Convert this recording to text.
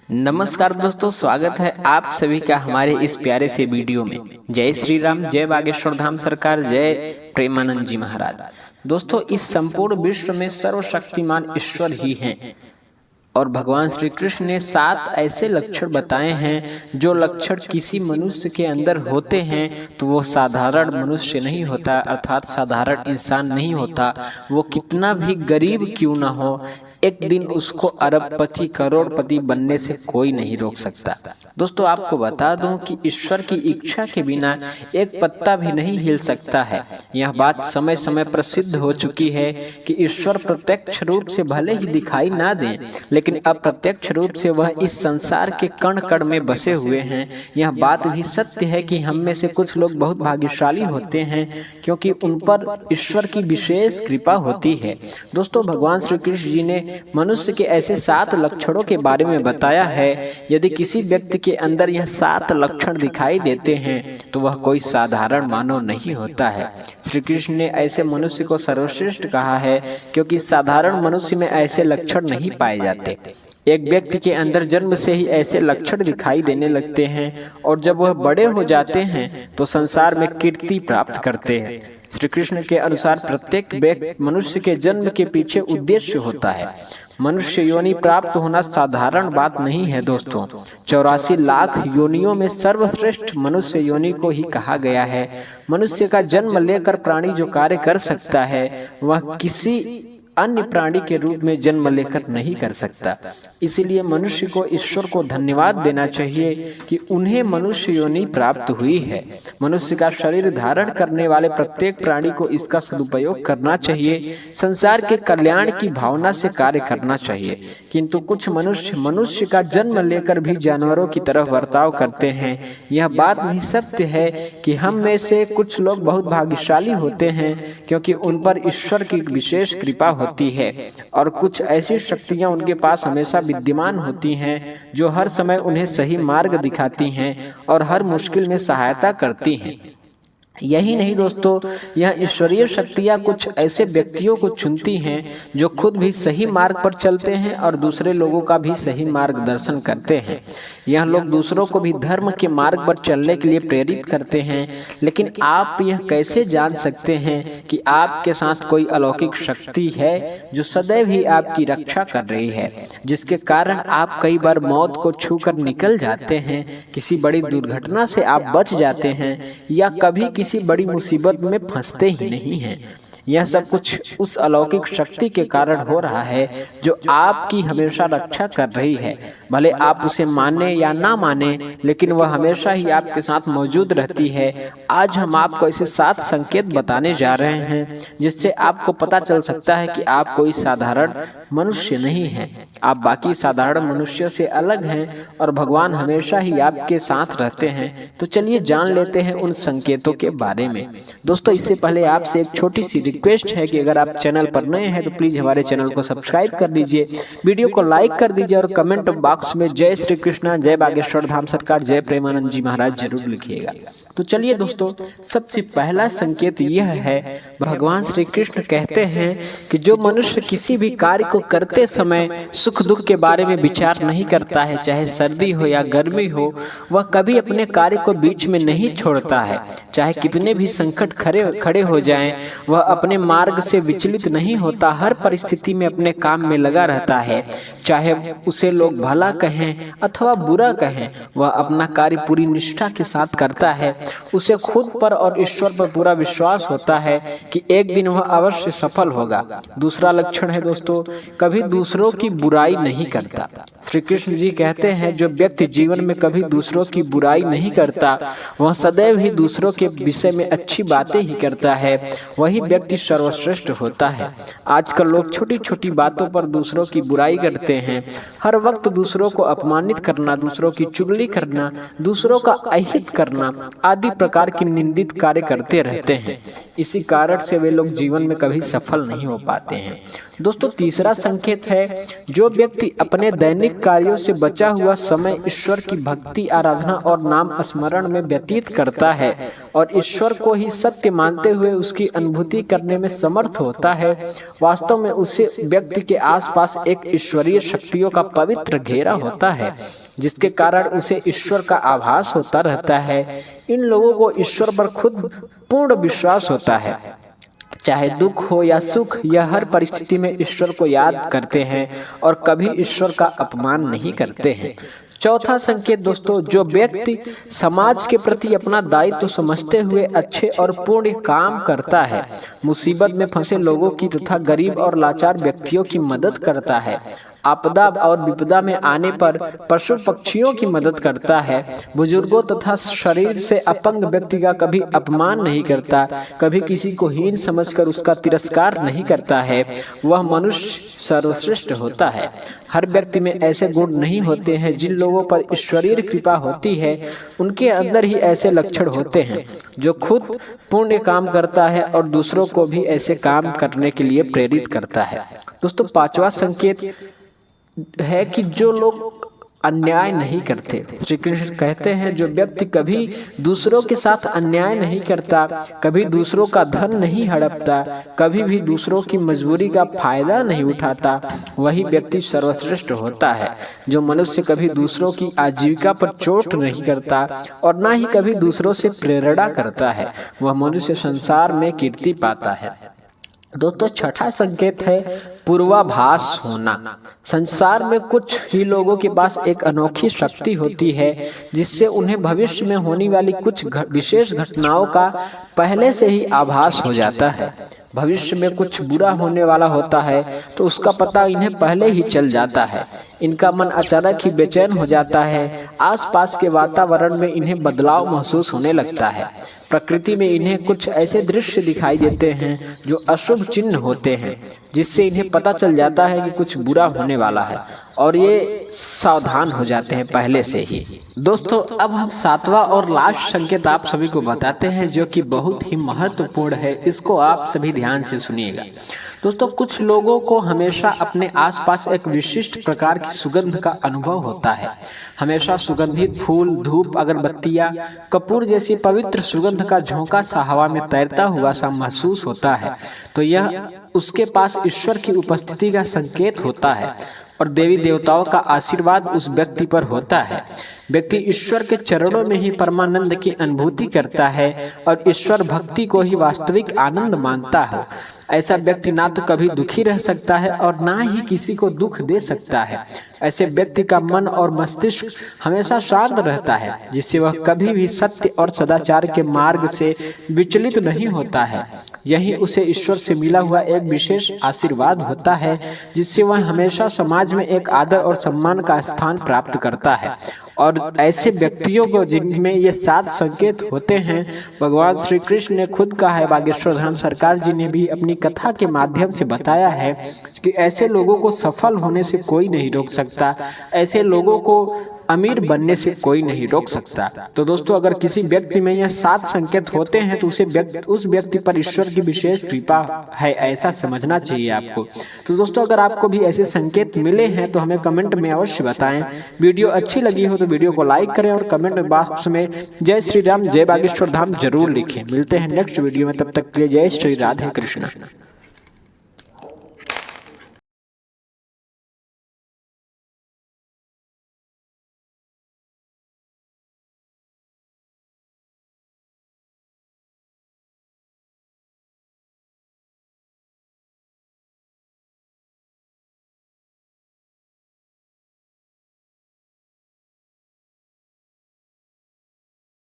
नमस्कार दोस्तों, स्वागत है आप सभी का हमारे इस प्यारे से वीडियो में। जय श्री राम, जय बागेश्वर धाम सरकार, जय प्रेमानंद जी महाराज। दोस्तों, इस संपूर्ण विश्व में सर्वशक्तिमान ईश्वर ही हैं और भगवान श्री कृष्ण ने 7 ऐसे लक्षण बताए हैं जो लक्षण किसी मनुष्य के अंदर होते हैं तो वो साधारण मनुष्य नहीं होता, अर्थात साधारण इंसान नहीं होता। वो कितना भी गरीब क्यों ना हो, एक दिन उसको अरबपति करोड़पति बनने से कोई नहीं रोक सकता। दोस्तों, आपको बता दूं कि ईश्वर की इच्छा के बिना एक पत्ता भी नहीं हिल सकता है। यह बात समय समय पर सिद्ध हो चुकी है कि ईश्वर प्रत्यक्ष रूप से भले ही दिखाई ना दें, लेकिन अप्रत्यक्ष रूप से वह इस संसार के कण कण में बसे हुए हैं। यह बात भी सत्य है कि हम में से कुछ लोग बहुत भाग्यशाली होते हैं क्योंकि उन पर ईश्वर की विशेष कृपा होती है। दोस्तों, भगवान श्री कृष्ण जी ने मनुष्य के ऐसे 7 लक्षणों के बारे में बताया है। यदि किसी व्यक्ति के अंदर यह 7 लक्षण दिखाई देते हैं तो वह कोई साधारण मानव नहीं होता है। श्री कृष्ण ने ऐसे मनुष्य को सर्वश्रेष्ठ कहा है क्योंकि साधारण मनुष्य में ऐसे लक्षण नहीं पाए जाते। एक व्यक्ति के अंदर जन्म से ही ऐसे लक्षण दिखाई देने लगते हैं और जब वह बड़े हो जाते हैं तो संसार में कीर्ति प्राप्त करते हैं। श्री कृष्ण के अनुसार प्रत्येक मनुष्य के जन्म के पीछे उद्देश्य होता है। मनुष्य योनि प्राप्त होना साधारण बात नहीं है। दोस्तों, 84 लाख योनियों में सर्वश्रेष्ठ मनुष्य योनि को ही कहा गया है। मनुष्य का जन्म लेकर प्राणी जो कार्य कर सकता है वह किसी अन्य प्राणी के रूप में जन्म लेकर नहीं कर सकता। इसीलिए मनुष्य को ईश्वर को धन्यवाद देना चाहिए कि उन्हें मनुष्य योनि प्राप्त हुई है। मनुष्य का शरीर धारण करने वाले प्रत्येक प्राणी को इसका सदुपयोग करना चाहिए, संसार के कल्याण की भावना से कार्य करना चाहिए। किंतु कुछ मनुष्य का जन्म लेकर भी जानवरों की तरह बर्ताव करते हैं। यह बात भी सत्य है कि हम में से कुछ लोग बहुत भाग्यशाली होते हैं क्योंकि उन पर ईश्वर की विशेष कृपा होती है और कुछ ऐसी शक्तियां उनके पास हमेशा विद्यमान होती हैं जो हर समय उन्हें सही मार्ग दिखाती हैं और हर मुश्किल में सहायता करती हैं। यही नहीं दोस्तों, यह ईश्वरीय शक्तियाँ कुछ ऐसे व्यक्तियों को चुनती हैं जो खुद भी सही मार्ग पर चलते हैं और दूसरे लोगों का भी सही मार्गदर्शन करते हैं। यह लोग दूसरों को भी धर्म के मार्ग पर चलने के लिए प्रेरित करते हैं। लेकिन आप यह कैसे जान सकते हैं कि आपके साथ कोई अलौकिक शक्ति है जो सदैव ही आपकी रक्षा कर रही है, जिसके कारण आप कई बार मौत को छूकर निकल जाते हैं, किसी बड़ी दुर्घटना से आप बच जाते हैं या कभी किसी बड़ी मुसीबत में फंसते ही नहीं हैं। यह सब कुछ उस अलौकिक शक्ति के कारण हो रहा है जो आपकी हमेशा रक्षा कर रही है। भले आप उसे माने या ना माने, लेकिन वह हमेशा ही आपके साथ मौजूद रहती है। आज हम आपको ऐसे 7 संकेत बताने जा रहे हैं जिससे आपको पता चल सकता है कि आप कोई साधारण मनुष्य नहीं हैं। आप बाकी साधारण मनुष्यों से अलग हैं और भगवान हमेशा ही आपके साथ रहते हैं। तो चलिए जान लेते हैं उन संकेतों के बारे में। दोस्तों, इससे पहले आपसे एक छोटी सी रिक्वेस्ट है कि अगर आप चैनल पर नए हैं तो प्लीज हमारे चैनल को सब्सक्राइब कर लीजिए, वीडियो को लाइक कर दीजिए और कमेंट बॉक्स में जय श्री कृष्णा, जय बागेश्वर धाम सरकार, जय प्रेमानंद जी महाराज जरूर लिखिएगा। तो चलिए दोस्तों, सबसे पहला संकेत यह है, भगवान श्री कृष्ण कहते हैं कि जो मनुष्य किसी भी कार्य को करते समय सुख दुख के बारे में विचार नहीं करता है, चाहे सर्दी हो या गर्मी हो, वह कभी अपने कार्य को बीच में नहीं छोड़ता है। चाहे कितने भी संकट खड़े हो जाएं, वह अपने मार्ग से विचलित नहीं होता, हर परिस्थिति में अपने काम में लगा रहता है। चाहे उसे लोग भला कहें अथवा बुरा कहें, वह अपना कार्य पूरी निष्ठा के साथ करता है। उसे खुद पर और ईश्वर पर पूरा विश्वास होता है कि एक दिन वह अवश्य सफल होगा। दूसरा लक्षण है दोस्तों, कभी दूसरों की बुराई नहीं करता। श्री कृष्ण जी कहते हैं, जो व्यक्ति जीवन में कभी दूसरों की बुराई नहीं करता, वह सदैव ही दूसरों के विषय में अच्छी बातें ही करता है, वही व्यक्ति सर्वश्रेष्ठ होता है। आजकल लोग छोटी छोटी बातों पर दूसरों की बुराई करते हैं। हर वक्त दूसरों को अपमानित करना, दूसरों की चुगली करना, दूसरों का अहित करना आदि प्रकार की निंदित कार्य करते रहते हैं। इसी कारण से वे लोग जीवन में कभी सफल नहीं हो पाते हैं। दोस्तों, तीसरा संकेत है, जो व्यक्ति अपने दैनिक कार्यों से बचा हुआ समय ईश्वर की भक्ति, आराधना और नाम स्मरण में व्यतीत करता है, और ईश्वर को ही सत्य मानते हुए उसकी अनुभूति करने में समर्थ होता है, वास्तव में उसे व्यक्ति के आसपास एक ईश्वरीय शक्तियों का पवित्र घेरा होता है, जिसके कारण उसे ईश्वर का आभास होता रहता है। इन लोगों को ईश्वर पर खुद पूर्ण विश्वास होता है। चाहे दुख हो या सुख, यह हर परिस्थिति में ईश्वर को याद करते हैं और कभी ईश्वर का अपमान नहीं करते हैं। चौथा संकेत दोस्तों, जो व्यक्ति समाज के प्रति अपना दायित्व तो समझते हुए अच्छे और पूर्ण काम करता है, मुसीबत में फंसे लोगों की तथा गरीब और लाचार व्यक्तियों की मदद करता है, आपदा और विपदा में आने पर पशु पक्षियों की मदद करता है, बुजुर्गों तथा शरीर से अपंग व्यक्ति का कभी अपमान नहीं करता, कभी किसी को हीन समझकर उसका तिरस्कार नहीं करता है, वह मनुष्य सर्वश्रेष्ठ होता है। हर व्यक्ति में ऐसे गुण नहीं होते हैं। जिन लोगों पर ईश्वरीय कृपा होती है, उनके अंदर ही ऐसे लक्षण होते हैं, जो खुद पुण्य काम करता है और दूसरों को भी ऐसे काम करने के लिए प्रेरित करता है। दोस्तों, पांचवा संकेत है कि जो लोग अन्याय नहीं करते। श्री कृष्ण कहते हैं, जो व्यक्ति कभी दूसरों के साथ अन्याय नहीं करता, कभी दूसरों का धन नहीं हड़पता, कभी भी दूसरों की मजबूरी का फायदा नहीं उठाता, वही व्यक्ति सर्वश्रेष्ठ होता है। जो मनुष्य कभी दूसरों की आजीविका पर चोट नहीं करता और ना ही कभी दूसरों से प्रेरणा करता है, वह मनुष्य संसार में कीर्ति पाता है। दोस्तों, छठा संकेत है पूर्वाभास होना। संसार में कुछ ही लोगों के पास एक अनोखी शक्ति होती है, जिससे उन्हें भविष्य में होने वाली कुछ विशेष घटनाओं का पहले से ही आभास हो जाता है। भविष्य में कुछ बुरा होने वाला होता है तो उसका पता इन्हें पहले ही चल जाता है। इनका मन अचानक ही बेचैन हो जाता है। आसपास के वातावरण में इन्हें बदलाव महसूस होने लगता है। प्रकृति में इन्हें कुछ ऐसे दृश्य दिखाई देते हैं जो अशुभ चिन्ह होते हैं, जिससे इन्हें पता चल जाता है कि कुछ बुरा होने वाला है और ये सावधान हो जाते हैं पहले से ही। दोस्तों, अब हम सातवां और लास्ट संकेत आप सभी को बताते हैं, जो कि बहुत ही महत्वपूर्ण है। इसको आप सभी ध्यान से सुनिएगा। दोस्तों, कुछ लोगों को हमेशा अपने आसपास एक विशिष्ट प्रकार की सुगंध का अनुभव होता है। हमेशा सुगंधित फूल, धूप, अगरबत्तियां, कपूर जैसी पवित्र सुगंध का झोंका सा हवा में तैरता हुआ सा महसूस होता है, तो यह उसके पास ईश्वर की उपस्थिति का संकेत होता है और देवी देवताओं का आशीर्वाद उस व्यक्ति पर होता है। व्यक्ति ईश्वर के चरणों में ही परमानंद की अनुभूति करता है और ईश्वर भक्ति को ही वास्तविक आनंद मानता है। ऐसा व्यक्ति ना तो कभी दुखी रह सकता है और ना ही किसी को दुख दे सकता है। ऐसे व्यक्ति का मन और मस्तिष्क हमेशा शांत रहता है, जिससे वह कभी भी सत्य और सदाचार के मार्ग से विचलित नहीं होता है। यही उसे ईश्वर से मिला हुआ एक विशेष आशीर्वाद होता है, जिससे वह हमेशा समाज में एक आदर और सम्मान का स्थान प्राप्त करता है। और ऐसे व्यक्तियों को जिनमें ये 7 संकेत होते हैं, भगवान श्री कृष्ण ने खुद कहा है, बागेश्वर धाम सरकार जी ने भी अपनी कथा के माध्यम से बताया है कि ऐसे लोगों को सफल होने से कोई नहीं रोक सकता, ऐसे लोगों को अमीर बनने से कोई नहीं रोक सकता। तो दोस्तों, अगर किसी व्यक्ति में यह 7 संकेत होते हैं तो उस व्यक्ति पर ईश्वर की विशेष कृपा है, ऐसा समझना चाहिए आपको। तो दोस्तों, अगर आपको भी ऐसे संकेत मिले हैं तो हमें कमेंट में अवश्य बताएं। वीडियो अच्छी लगी हो तो वीडियो को लाइक करें और कमेंट बॉक्स में जय श्री राम, जय बागेश्वर धाम जरूर लिखें। मिलते हैं नेक्स्ट वीडियो में, तब तक के लिए जय श्री राधे कृष्ण।